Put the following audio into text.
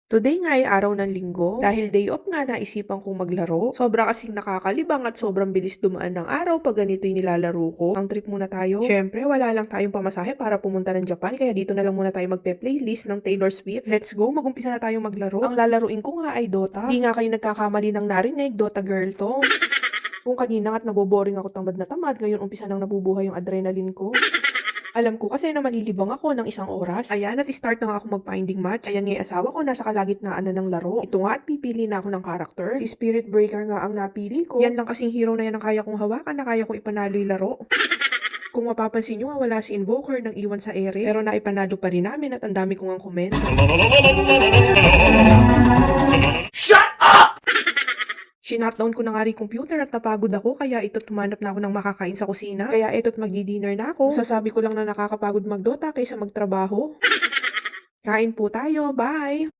Today nga ay araw ng linggo. Dahil day off nga, naisipan kong maglaro. Sobra kasing nakakalibang at sobrang bilis dumaan ng araw pag ganito yung nilalaro ko. Ang trip muna tayo. Syempre, wala lang tayong pamasahe para pumunta ng Japan, kaya dito na lang muna tayo magpe-playlist ng Taylor Swift. Let's go, magumpisa na tayong maglaro. Ang lalaruin ko nga ay Dota. Hindi nga kayo nagkakamali ng narinig, Dota girl to. Kung kanina nga't naboboring ako tamad na tamad, ngayon umpisa nang nabubuhay yung adrenaline ko. Alam ko kasi na malilibang ako ng isang oras. Ayan, at start na nga ako mag-finding match. Ayan nga yung asawa ko, nasa kalagitnaan na ng laro. Ito nga at pipili na ako ng character. Si Spirit Breaker nga ang napili ko. Yan lang kasing hero na yan ang kaya kong hawakan, na kaya kong ipanalo yung laro. Kung mapapansin nyo nga, wala si Invoker nang iwan sa ere. Pero naipanalo pa rin namin at ang dami kong ang comment. Shinutdown ko na nga rin computer at napagod ako, kaya ito't tumanap na ako ng makakain sa kusina. Kaya ito't magdi-dinner na ako. Sasabi ko lang na nakakapagod magdota kaysa magtrabaho. Kain po tayo, bye!